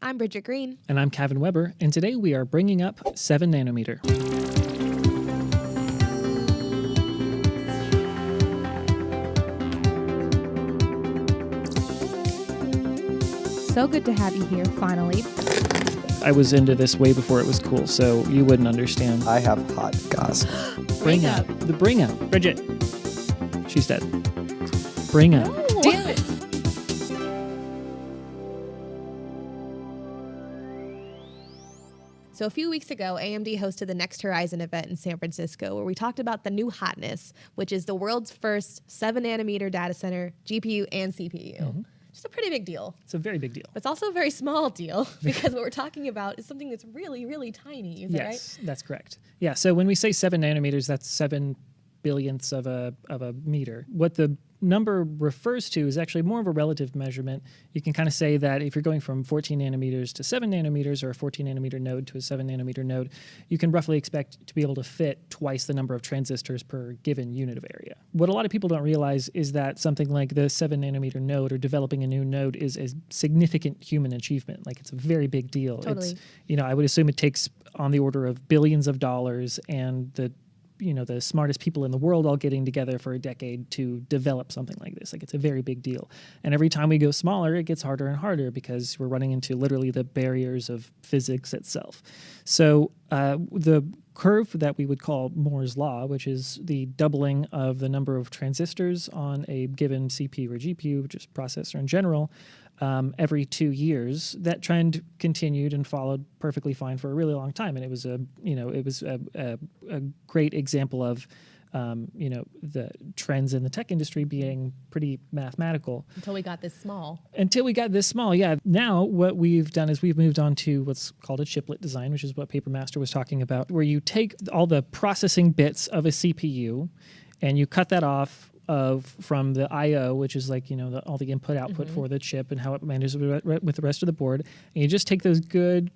I'm Bridget Green. And I'm Kevin Weber, and today we are bringing up 7 nanometer. So good to have you here, finally. I was into this way before it was cool, so you wouldn't understand. I have hot gossip. Bring up. The bring up. Bridget. She's dead. Bring up. No. Damn it. So a few weeks ago, AMD hosted the Next Horizon event in San Francisco, where we talked about the new hotness, which is the world's first 7 nanometer data center, GPU and CPU. Mm-hmm. It's a pretty big deal. It's a very big deal. But it's also a very small deal because what we're talking about is something that's really, really tiny. Is that right? Yes, that's correct. Yeah, so when we say 7 nanometers, that's 7 billionths of a meter. What the number refers to is actually more of a relative measurement. You can kind of say that if you're going from 14 nanometers to 7 nanometers or a 14 nanometer node to a 7 nanometer node, you can roughly expect to be able to fit twice the number of transistors per given unit of area. What a lot of people don't realize is that something like the 7 nanometer node or developing a new node is a significant human achievement. Like, it's a very big deal. Totally. It's, I would assume it takes on the order of billions of dollars and the smartest people in the world all getting together for a decade to develop something like this. Like, it's a very big deal. And every time we go smaller, it gets harder and harder because we're running into literally the barriers of physics itself. So the curve that we would call Moore's law, which is the doubling of the number of transistors on a given CPU or GPU, which is processor in general, every 2 years, that trend continued and followed perfectly fine for a really long time, and it was a great example of the trends in the tech industry being pretty mathematical Until we got this small. Yeah. Now what we've done is we've moved on to what's called a chiplet design, which is what Papermaster was talking about, where you take all the processing bits of a CPU and you cut that off from the I/O, which is like, all the input output for the chip and how it manages with the rest of the board. And you just take those good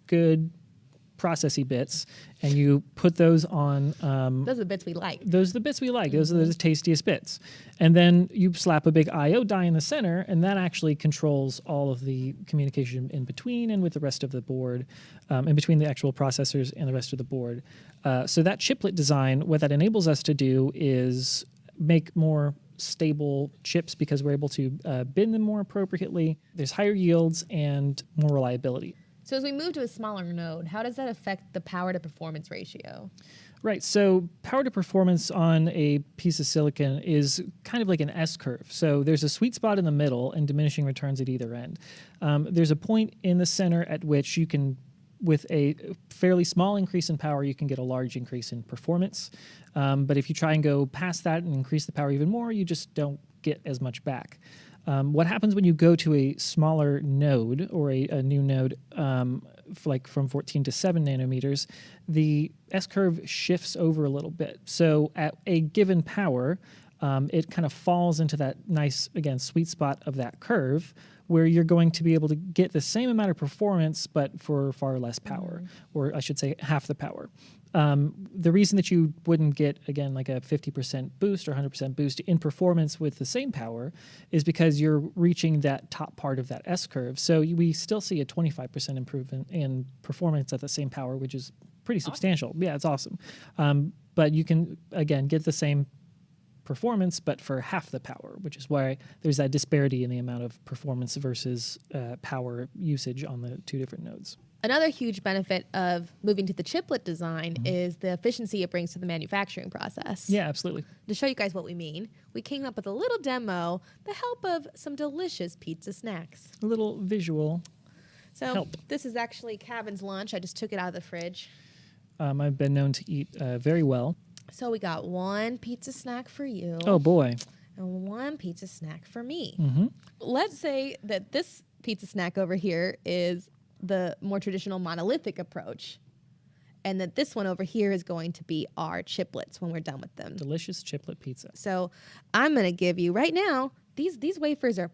processy bits and you put those on. Those are the bits we like. Those are the bits we like. Those are the tastiest bits. And then you slap a big I/O die in the center, and that actually controls all of the communication in between and with the rest of the board, in between the actual processors and the rest of the board. So that chiplet design, what that enables us to do is make more stable chips because we're able to bin them more appropriately. There's higher yields and more reliability. So as we move to a smaller node, how does that affect the power to performance ratio? Right. So power to performance on a piece of silicon is kind of like an S-curve. So there's a sweet spot in the middle and diminishing returns at either end. There's a point in the center at which you can, with a fairly small increase in power, you can get a large increase in performance. But if you try and go past that and increase the power even more, you just don't get as much back. What happens when you go to a smaller node or a new node, like from 14 to 7 nanometers, the S-curve shifts over a little bit. So at a given power, it kind of falls into that nice, again, sweet spot of that curve where you're going to be able to get the same amount of performance, but for far less power, or I should say half the power. The reason that you wouldn't get, again, like a 50% boost or 100% boost in performance with the same power is because you're reaching that top part of that S-curve. So we still see a 25% improvement in performance at the same power, which is pretty substantial. Yeah, it's awesome. But you can, again, get the same performance, but for half the power, which is why there's that disparity in the amount of performance versus power usage on the two different nodes. Another huge benefit of moving to the chiplet design is the efficiency it brings to the manufacturing process. Yeah, absolutely. To show you guys what we mean, we came up with a little demo, the help of some delicious pizza snacks. A little visual help. This is actually Kevin's lunch. I just took it out of the fridge. I've been known to eat very well. So we got one pizza snack for you. Oh, boy. And one pizza snack for me. Mm-hmm. Let's say that this pizza snack over here is the more traditional monolithic approach, and that this one over here is going to be our chiplets when we're done with them. Delicious chiplet pizza. So I'm going to give you right now, these wafers are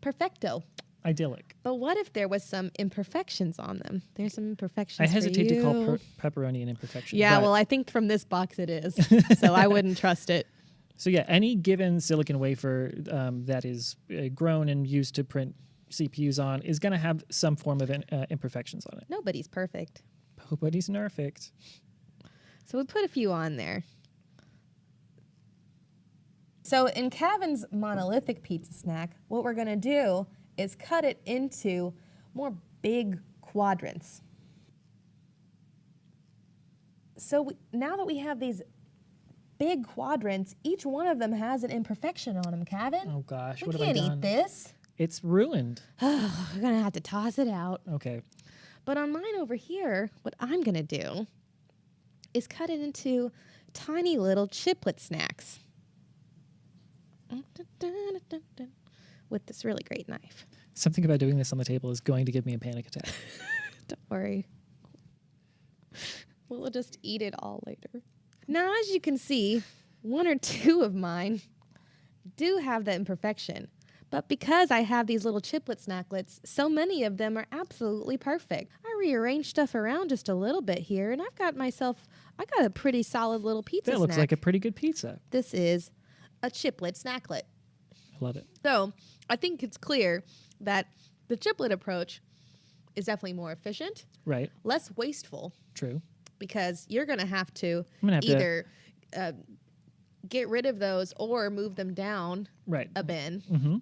perfecto. Idyllic. But what if there was some imperfections on them? There's some imperfections. I hesitate for to you. call pepperoni an imperfection. Yeah, well, I think from this box it is, so I wouldn't trust it. So yeah, any given silicon wafer that is grown and used to print CPUs on is going to have some form of imperfections on it. Nobody's perfect. Nobody's perfect. So we put a few on there. So in Kevin's monolithic pizza snack, what we're going to do is cut it into more big quadrants. So now that we have these big quadrants, each one of them has an imperfection on them, Kevin. Oh gosh, we what have I can't done? eat this. It's ruined. We're going to have to toss it out. Okay. But on mine over here, what I'm going to do is cut it into tiny little chiplet snacks. With this really great knife. Something about doing this on the table is going to give me a panic attack. Don't worry. We'll just eat it all later. Now, as you can see, one or two of mine do have the imperfection. But because I have these little chiplet snacklets, so many of them are absolutely perfect. I rearranged stuff around just a little bit here, and I got a pretty solid little pizza snack. That looks like a pretty good pizza. This is a chiplet snacklet. I love it. So I think it's clear that the chiplet approach is definitely more efficient, Right. less wasteful, True. because you're going to have to I'm gonna have either get rid of those or move them down Right. a bin. Mm-hmm.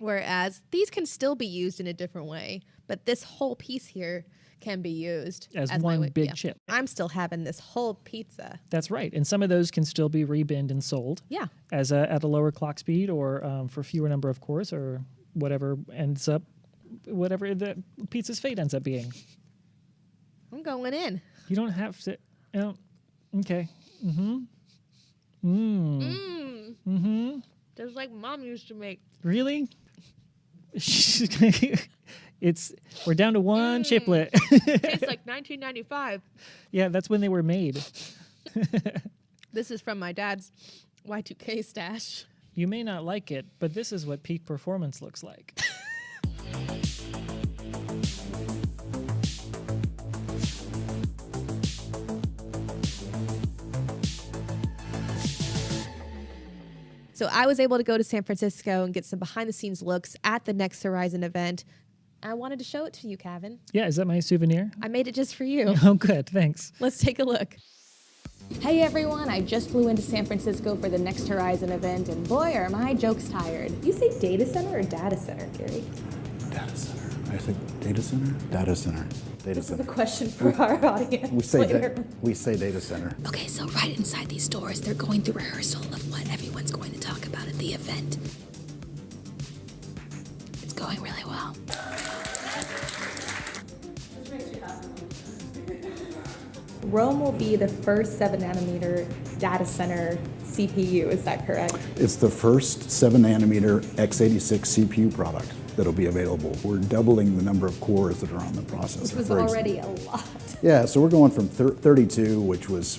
Whereas these can still be used in a different way, but this whole piece here can be used As my one way- big chip. I'm still having this whole pizza. That's right. And some of those can still be rebinned and sold. Yeah. As at a lower clock speed or for fewer number of cores or whatever the pizza's fate ends up being. I'm going in. You don't have to. Okay. Mm-hmm. Mm-hmm. Just like Mom used to make. Really? We're down to one chiplet. Tastes like 1995. Yeah, that's when they were made. This is from my dad's Y2K stash. You may not like it, but this is what peak performance looks like. So I was able to go to San Francisco and get some behind the scenes looks at the Next Horizon event. I wanted to show it to you, Kevin. Yeah, is that my souvenir? I made it just for you. Oh, good. Thanks. Let's take a look. Hey everyone, I just flew into San Francisco for the Next Horizon event, and boy, are my jokes tired. You say data center or data center, Gary? Data center. I think data center? Data center. Data This is center. a question for our audience. We say data center. Okay, so right inside these doors, they're going through rehearsal of what everyone's going to talk about at the event. It's going really well. Rome will be the first 7-nanometer data center CPU, is that correct? It's the first 7-nanometer x86 CPU product that'll be available. We're doubling the number of cores that are on the processor. Which was For ex- already a lot. Yeah, so we're going from 32, which was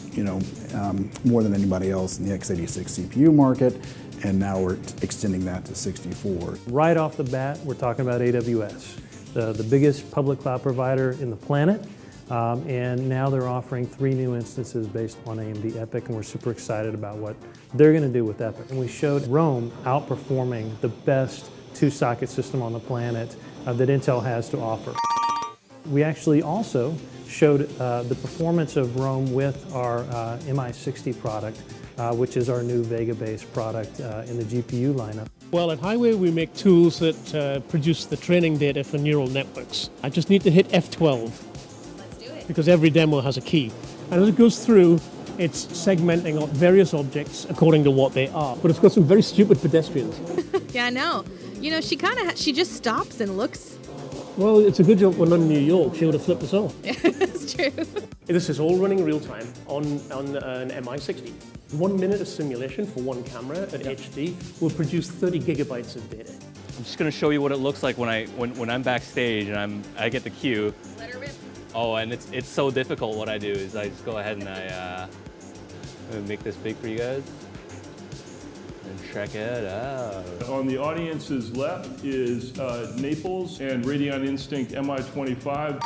more than anybody else in the x86 CPU market, and now we're extending that to 64. Right off the bat, we're talking about AWS, the biggest public cloud provider in the planet. And now they're offering 3 new instances based on AMD EPYC, and we're super excited about what they're going to do with EPYC. And we showed Rome outperforming the best 2-socket system on the planet that Intel has to offer. We actually also showed the performance of Rome with our MI60 product, which is our new Vega-based product in the GPU lineup. Well, at Highway, we make tools that produce the training data for neural networks. I just need to hit F12. Because every demo has a key. And as it goes through, it's segmenting various objects according to what they are. But it's got some very stupid pedestrians. Yeah, I know. You know, she just stops and looks. Well, it's a good job we're not in New York. She would have flipped us off. That's true. This is all running real time on an MI60. 1 minute of simulation for one camera at HD will produce 30 gigabytes of data. I'm just going to show you what it looks like when I'm backstage and I get the cue. Let her rip. Oh, and it's so difficult. What I do is I just go ahead and I make this big for you guys and check it out. On the audience's left is Naples and Radeon Instinct MI25.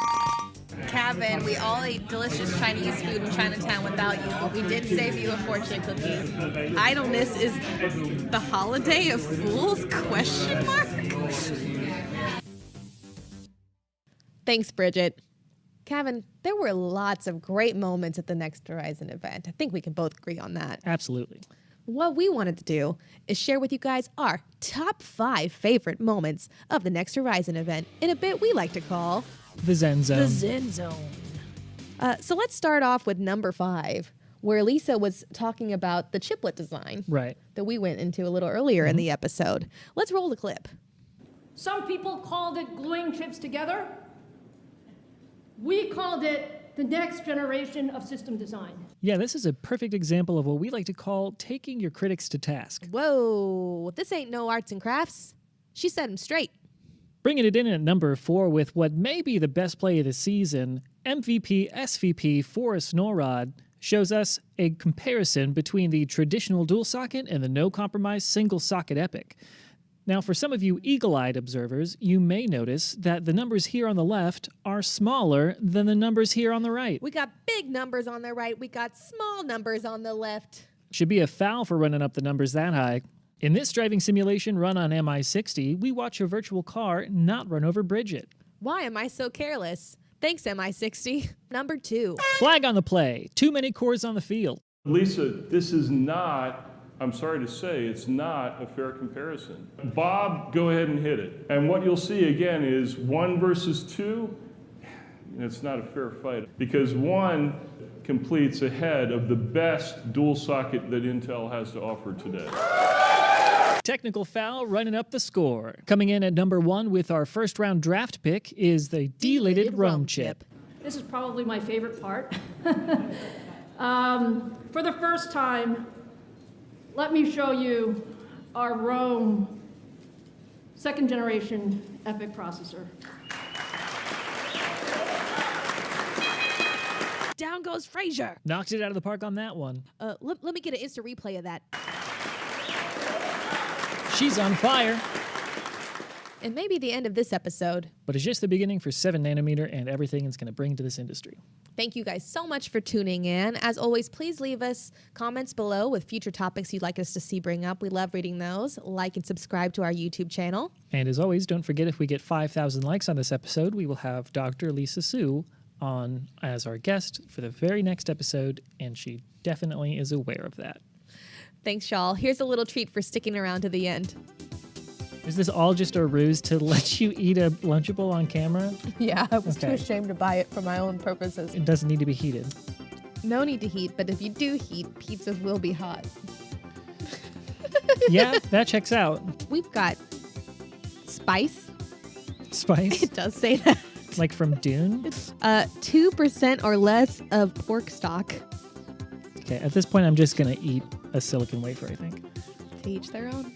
Kevin, we all ate delicious Chinese food in Chinatown without you, but we did save you a fortune cookie. Idleness is the holiday of fools? Question mark? Thanks, Bridget. Kevin, there were lots of great moments at the Next Horizon event. I think we can both agree on that. Absolutely. What we wanted to do is share with you guys our top 5 favorite moments of the Next Horizon event in a bit we like to call The Zen Zone. the Zen Zone. So let's start off with number 5, where Lisa was talking about the chiplet design Right. that we went into a little earlier in the episode. Let's roll the clip. Some people called it gluing chips together. We called it the next generation of system design. Yeah, this is a perfect example of what we like to call taking your critics to task. Whoa, this ain't no arts and crafts. She said them straight. Bringing it in at number 4 with what may be the best play of the season, MVP SVP Forrest Norrod shows us a comparison between the traditional dual socket and the no-compromise single socket EPIC. Now, for some of you eagle-eyed observers, you may notice that the numbers here on the left are smaller than the numbers here on the right. We got big numbers on the right. We got small numbers on the left. Should be a foul for running up the numbers that high. In this driving simulation run on MI60, we watch a virtual car not run over Bridget. Why am I so careless? Thanks, MI60. Number 2. Flag on the play. Too many cores on the field. Lisa, this is not, I'm sorry to say, it's not a fair comparison. Bob, go ahead and hit it. And what you'll see again is 1 versus 2. It's not a fair fight because 1 completes ahead of the best dual socket that Intel has to offer today. Technical foul running up the score. Coming in at number 1 with our first round draft pick is the delated Rome chip. This is probably my favorite part. For the first time, let me show you our Rome 2nd generation EPIC processor. Down goes Frazier. Knocked it out of the park on that one. Let me get an instant replay of that. She's on fire. And maybe the end of this episode. But it's just the beginning for 7 nanometer and everything it's going to bring to this industry. Thank you guys so much for tuning in. As always, please leave us comments below with future topics you'd like us to see bring up. We love reading those. Like and subscribe to our YouTube channel. And as always, don't forget if we get 5,000 likes on this episode, we will have Dr. Lisa Su on as our guest for the very next episode, and she definitely is aware of that. Thanks, y'all. Here's a little treat for sticking around to the end. Is this all just a ruse to let you eat a Lunchable on camera? Yeah, I was Okay. too ashamed to buy it for my own purposes. It doesn't need to be heated. No need to heat, but if you do heat, pizzas will be hot. Yeah, that checks out. We've got spice. Spice, It does say that. like from Dune. 2% or less of pork stock. Okay, at this point, I'm just going to eat a silicon wafer, I think. To each their own.